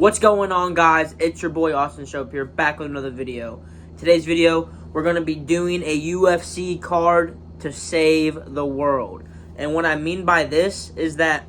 What's going on, guys? It's your boy Austin Shope here, back with another video. Today's video, we're going to be doing a UFC card to save the world. And what I mean by this is that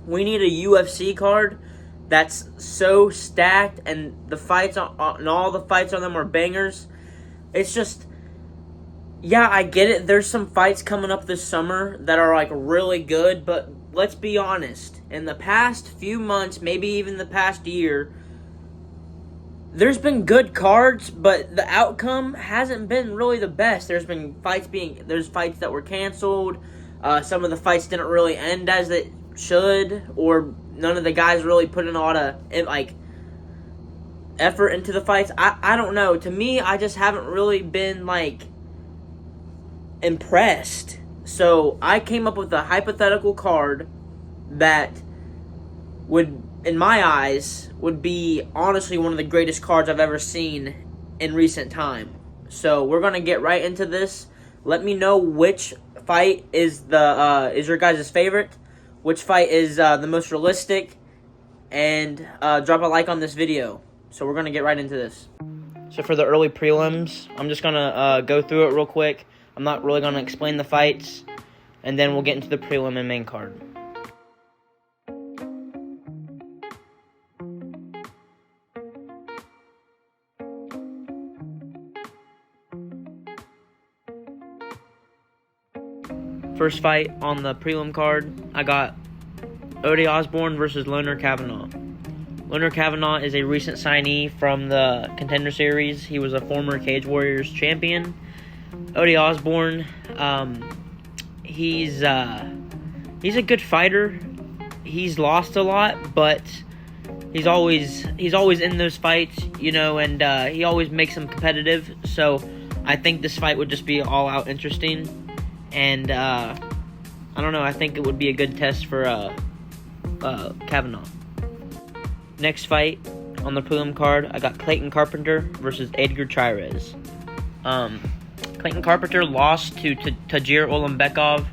we need a UFC card that's so stacked, and the fights and all the fights on them are bangers. It's just, yeah, I get it. There's some fights coming up this summer that are like really good, but let's be honest. In the past few months, maybe even the past year, there's been good cards, but the outcome hasn't been really the best. There's fights that were canceled. Some of the fights didn't really end as it should, or none of the guys really put in a lot of effort into the fights. I don't know. To me, I just haven't really been impressed. So I came up with a hypothetical card that would, in my eyes, would be honestly one of the greatest cards I've ever seen in recent time. So we're gonna get right into this. Let me know which fight is your guys' favorite, which fight is the most realistic, and drop a like on this video. So we're gonna get right into this. So for the early prelims, I'm just gonna go through it real quick. I'm not really gonna explain the fights, and then we'll get into the prelim and main card. First fight on the prelim card, I got Ode Osborne versus Leonard Kavanaugh. Leonard Kavanaugh is a recent signee from the Contender Series. He was a former Cage Warriors champion. Ode Osborne, he's a good fighter. He's lost a lot, but he's always in those fights, and he always makes them competitive. So I think this fight would just be all out interesting, and I don't know. I think it would be a good test for Kavanaugh. Next fight on the prelim card, I got Clayton Carpenter versus Edgar Chairez. Clayton Carpenter lost to Tagir Ulanbayov,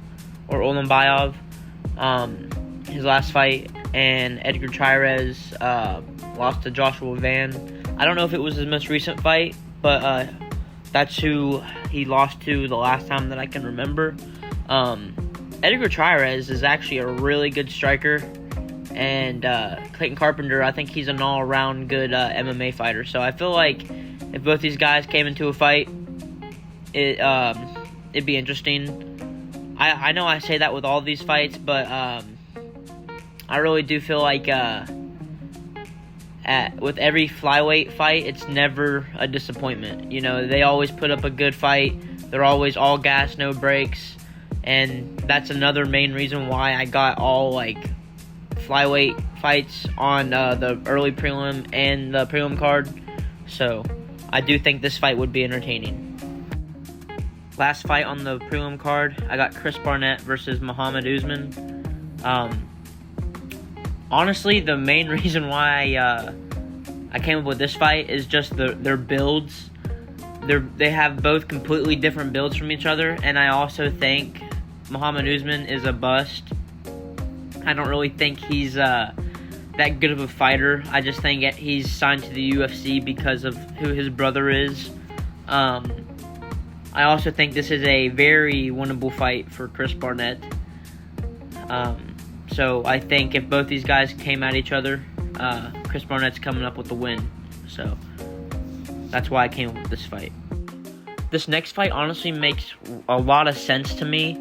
his last fight, and Edgar Chairez lost to Joshua Van. I don't know if it was his most recent fight, but that's who he lost to the last time that I can remember. Edgar Chairez is actually a really good striker, and Clayton Carpenter, I think he's an all-around good MMA fighter. So I feel like if both these guys came into a fight, it'd be interesting. I know I say that with all these fights, but I really do feel like with every flyweight fight, it's never a disappointment. They always put up a good fight. They're always all gas, no brakes, and that's another main reason why I got all flyweight fights on the early prelim and the prelim card. So I do think this fight would be entertaining. Last fight on the prelim card, I got Chris Barnett versus Muhammad Usman. Honestly, the main reason why I came up with this fight is just their builds. They have both completely different builds from each other, and I also think Muhammad Usman is a bust. I don't really think he's that good of a fighter. I just think he's signed to the UFC because of who his brother is. I also think this is a very winnable fight for Chris Barnett. So I think if both these guys came at each other, Chris Barnett's coming up with the win. So that's why I came up with this fight. This next fight honestly makes a lot of sense to me,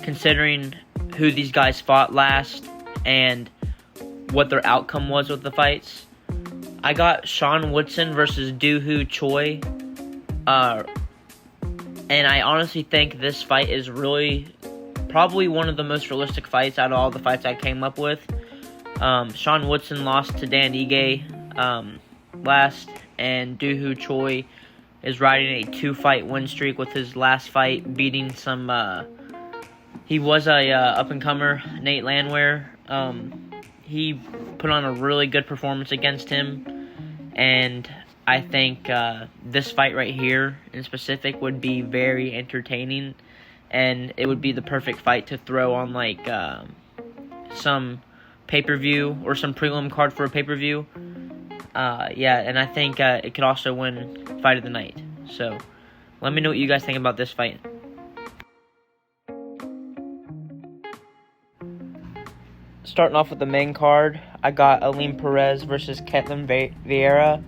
considering who these guys fought last and what their outcome was with the fights. I got Sean Woodson versus Doohoo Choi. And I honestly think this fight is really probably one of the most realistic fights out of all the fights I came up with. Sean Woodson lost to Dan Ige last, and Doohoo Choi is riding a 2-fight win streak with his last fight beating some he was a up-and-comer, Nate Landwehr. He put on a really good performance against him, and I think this fight right here in specific would be very entertaining, and it would be the perfect fight to throw on some pay-per-view or some prelim card for a pay-per-view. Yeah, and I think it could also win Fight of the Night. So, let me know what you guys think about this fight. Starting off with the main card, I got Aline Perez versus Ketlin Vieira.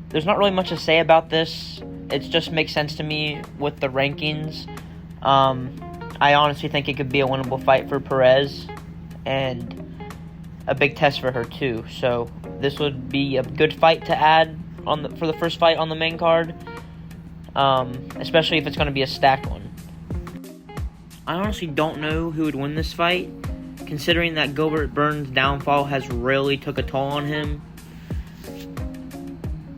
There's not really much to say about this. It just makes sense to me with the rankings. I honestly think it could be a winnable fight for Perez, and a big test for her too. So this would be a good fight to add for the first fight on the main card, especially if it's going to be a stacked one. I honestly don't know who would win this fight, considering that Gilbert Burns' downfall has really took a toll on him.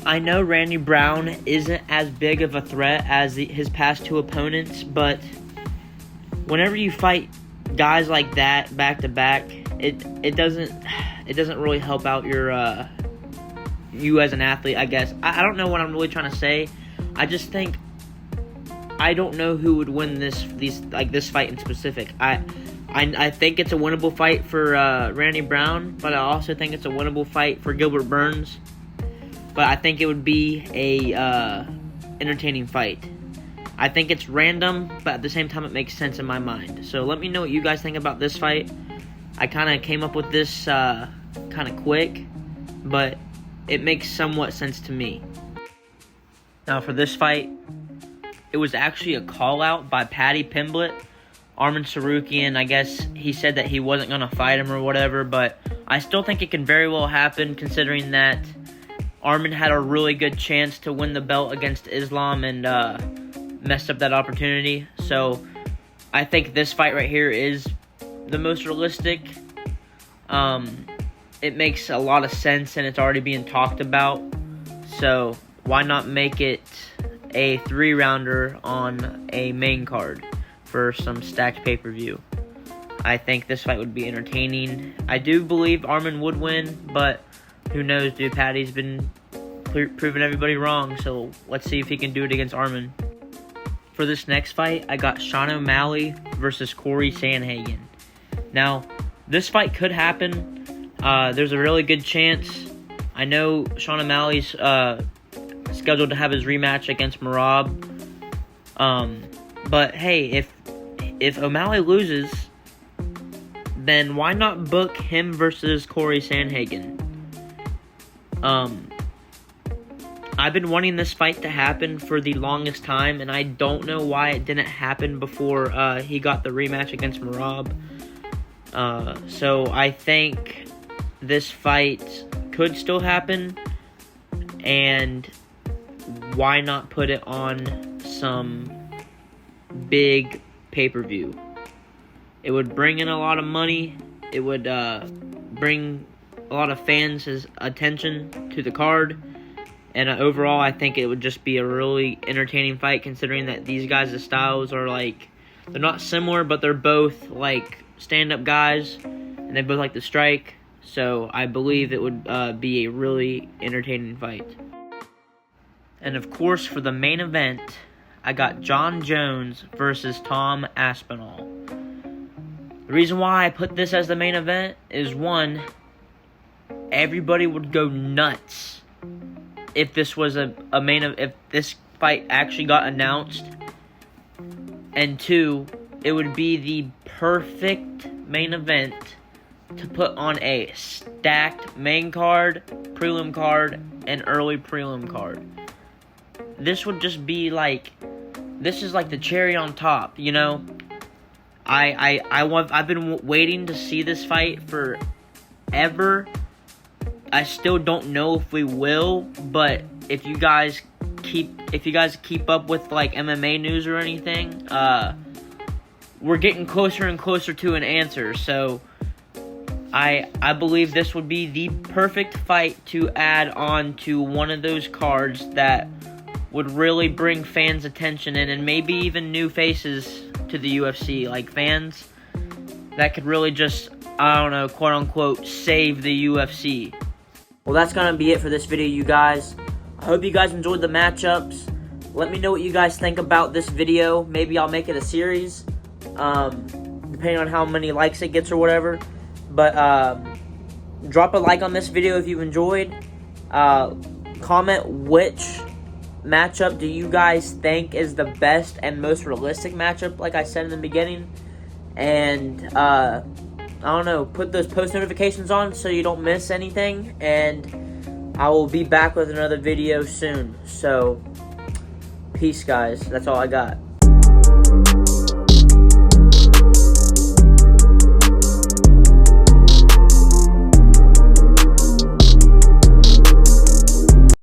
I know Randy Brown isn't as big of a threat as his past two opponents, but whenever you fight guys like that back to back, it doesn't really help out you as an athlete, I guess. I don't know what I'm really trying to say. I just think I don't know who would win this fight in specific. I think it's a winnable fight for Randy Brown, but I also think it's a winnable fight for Gilbert Burns. But I think it would be a entertaining fight. I think it's random, but at the same time it makes sense in my mind. So let me know what you guys think about this fight. I kind of came up with this kind of quick, but it makes somewhat sense to me. Now for this fight, it was actually a call-out by Paddy Pimblett. Arman Tsarukyan, I guess he said that he wasn't going to fight him or whatever, but I still think it can very well happen, considering that Arman had a really good chance to win the belt against Islam and messed up that opportunity. So I think this fight right here is the most realistic. It makes a lot of sense, and it's already being talked about. So why not make it a 3-rounder on a main card for some stacked pay-per-view? I think this fight would be entertaining. I do believe Arman would win, but who knows, dude? Paddy's been proving everybody wrong, so let's see if he can do it against Arman. For this next fight, I got Sean O'Malley versus Corey Sandhagen. Now, this fight could happen. There's a really good chance. I know Sean O'Malley's scheduled to have his rematch against Merab. But hey, if O'Malley loses, then why not book him versus Corey Sandhagen? I've been wanting this fight to happen for the longest time, and I don't know why it didn't happen before he got the rematch against Merab. So I think this fight could still happen, and why not put it on some big pay-per-view? It would bring in a lot of money. It would bring a lot of fans' attention to the card. And overall, I think it would just be a really entertaining fight, considering that these guys' styles are they're not similar, but they're both stand-up guys, and they both like to strike. So I believe it would be a really entertaining fight. And of course, for the main event, I got John Jones versus Tom Aspinall. The reason why I put this as the main event is, one, everybody would go nuts if this was if this fight actually got announced. And two, it would be the perfect main event to put on a stacked main card, prelim card, and early prelim card. This would just be this is the cherry on top, you know? I've been waiting to see this fight forever. I still don't know if we will, but if you guys keep up with MMA news or anything, we're getting closer and closer to an answer. So I believe this would be the perfect fight to add on to one of those cards that would really bring fans' attention in, and maybe even new faces to the UFC, fans that could really just, I don't know, quote-unquote, save the UFC. Well, that's going to be it for this video, you guys. I hope you guys enjoyed the matchups. Let me know what you guys think about this video. Maybe I'll make it a series, depending on how many likes it gets or whatever. But Drop a like on this video if you enjoyed. Comment which matchup do you guys think is the best and most realistic matchup, like I said in the beginning. And I don't know, put those post notifications on so you don't miss anything. And I will be back with another video soon. So, peace, guys. That's all I got.